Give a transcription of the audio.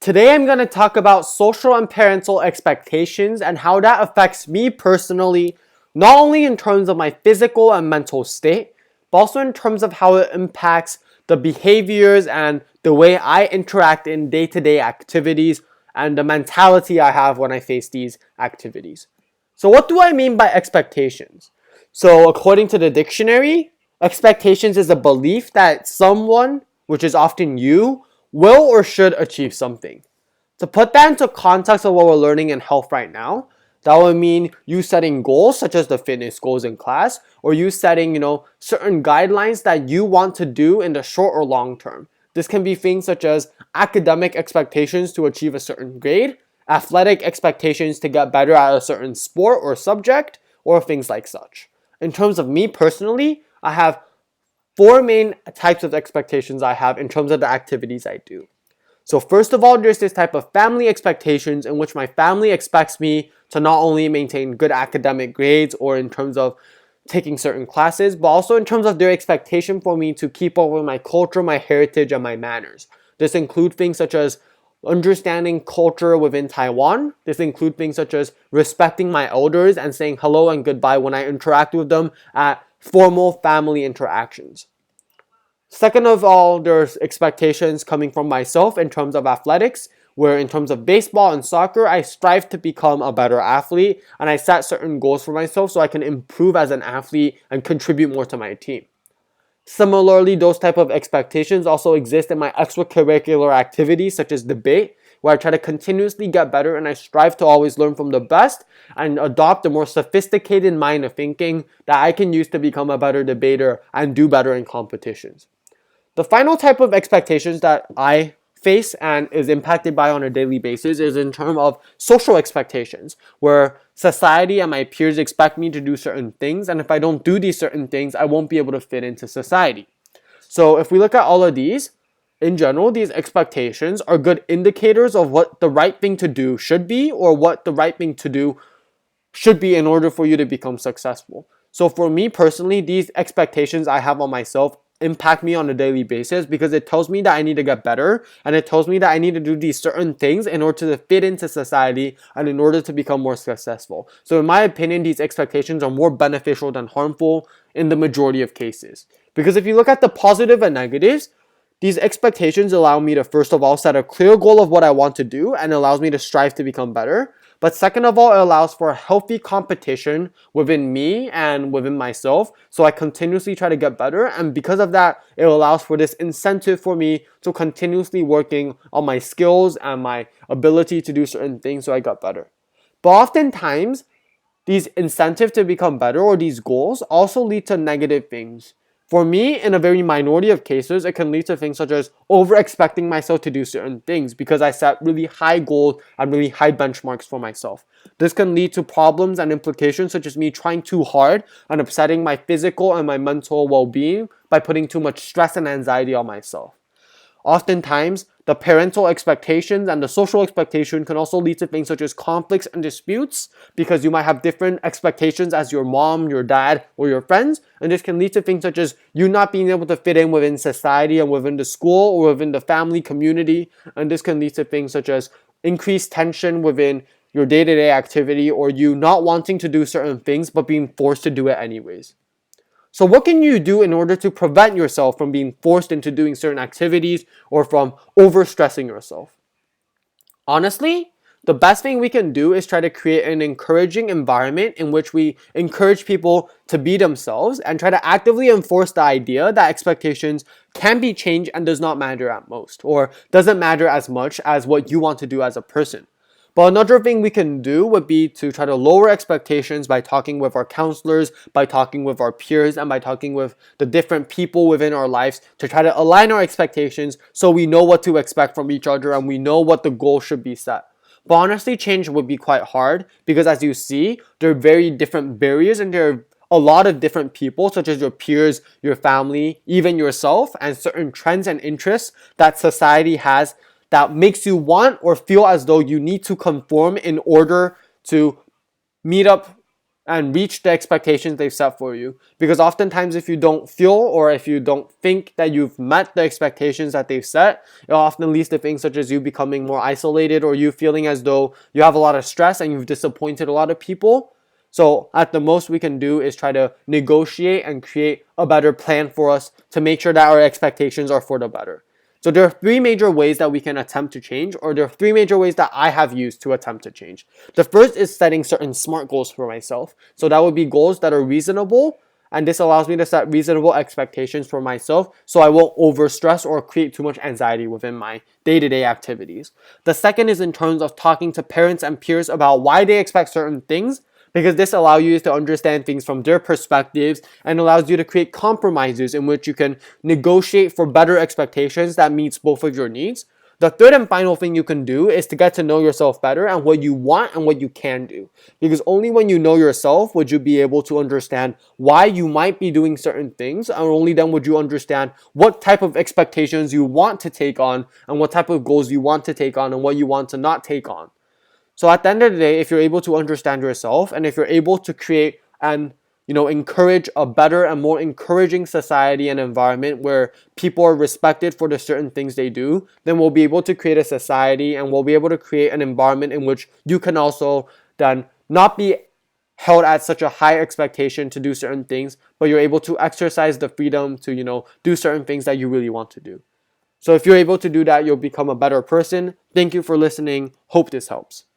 Today I'm going to talk about social and parental expectations and how that affects me personally, not only in terms of my physical and mental state, but also in terms of how it impacts the behaviors and the way I interact in day-to-day activities and the mentality I have when I face these activities. So what do I mean by expectations? So according to the dictionary, expectations is a belief that someone, which is often you, will or should achieve something. To put that into context of what we're learning in health right now, that would mean you setting goals such as the fitness goals in class, or you setting, certain guidelines that you want to do in the short or long term. This can be things such as academic expectations to achieve a certain grade, athletic expectations to get better at a certain sport or subject, or things like such. In terms of me personally, I have four main types of expectations I have in terms of the activities I do. So first of all, there's this type of family expectations in which my family expects me to not only maintain good academic grades or in terms of taking certain classes, but also in terms of their expectation for me to keep up with my culture, my heritage, and my manners. This includes things such as understanding culture within Taiwan. This includes things such as respecting my elders and saying hello and goodbye when I interact with them at formal family interactions. Second of all, there's expectations coming from myself in terms of athletics, where in terms of baseball and soccer, I strive to become a better athlete and I set certain goals for myself so I can improve as an athlete and contribute more to my team. Similarly, those type of expectations also exist in my extracurricular activities such as debate, where I try to continuously get better and I strive to always learn from the best and adopt a more sophisticated mind of thinking that I can use to become a better debater and do better in competitions. The final type of expectations that I face and is impacted by on a daily basis is in terms of social expectations, where society and my peers expect me to do certain things, and if I don't do these certain things, I won't be able to fit into society. So if we look at all of these, in general, these expectations are good indicators of what the right thing to do should be or what the right thing to do should be in order for you to become successful. So for me personally, these expectations I have on myself impact me on a daily basis because it tells me that I need to get better and it tells me that I need to do these certain things in order to fit into society and in order to become more successful. So in my opinion, these expectations are more beneficial than harmful in the majority of cases. Because if you look at the positive and negatives, these expectations allow me to first of all set a clear goal of what I want to do and allows me to strive to become better. But second of all, it allows for a healthy competition within me and within myself. So I continuously try to get better. And because of that, it allows for this incentive for me to continuously working on my skills and my ability to do certain things so I got better. But oftentimes, these incentives to become better or these goals also lead to negative things. For me, in a very minority of cases, it can lead to things such as over-expecting myself to do certain things because I set really high goals and really high benchmarks for myself. This can lead to problems and implications such as me trying too hard and upsetting my physical and my mental well-being by putting too much stress and anxiety on myself. Oftentimes, the parental expectations and the social expectation can also lead to things such as conflicts and disputes because you might have different expectations as your mom, your dad, or your friends, and this can lead to things such as you not being able to fit in within society and within the school or within the family community, and this can lead to things such as increased tension within your day-to-day activity or you not wanting to do certain things but being forced to do it anyways. So what can you do in order to prevent yourself from being forced into doing certain activities or from overstressing yourself? Honestly, the best thing we can do is try to create an encouraging environment in which we encourage people to be themselves and try to actively enforce the idea that expectations can be changed and does not matter at most or doesn't matter as much as what you want to do as a person. But another thing we can do would be to try to lower expectations by talking with our counselors, by talking with our peers, and by talking with the different people within our lives to try to align our expectations so we know what to expect from each other and we know what the goal should be set. But honestly, change would be quite hard because as you see, there are very different barriers and there are a lot of different people such as your peers, your family, even yourself, and certain trends and interests that society has that makes you want or feel as though you need to conform in order to meet up and reach the expectations they've set for you. Because oftentimes, if you don't feel or if you don't think that you've met the expectations that they've set, it often leads to things such as you becoming more isolated or you feeling as though you have a lot of stress and you've disappointed a lot of people. So at the most we can do is try to negotiate and create a better plan for us to make sure that our expectations are for the better. So there are three major ways that we can attempt to change, or there are three major ways that I have used to attempt to change. The first is setting certain SMART goals for myself. So that would be goals that are reasonable, and this allows me to set reasonable expectations for myself so I won't overstress or create too much anxiety within my day-to-day activities. The second is in terms of talking to parents and peers about why they expect certain things, because this allows you to understand things from their perspectives and allows you to create compromises in which you can negotiate for better expectations that meets both of your needs. The third and final thing you can do is to get to know yourself better and what you want and what you can do. Because only when you know yourself would you be able to understand why you might be doing certain things, and only then would you understand what type of expectations you want to take on and what type of goals you want to take on and what you want to not take on. So at the end of the day, if you're able to understand yourself and if you're able to create and encourage a better and more encouraging society and environment where people are respected for the certain things they do, then we'll be able to create a society and we'll be able to create an environment in which you can also then not be held at such a high expectation to do certain things, but you're able to exercise the freedom to, do certain things that you really want to do. So if you're able to do that, you'll become a better person. Thank you for listening. Hope this helps.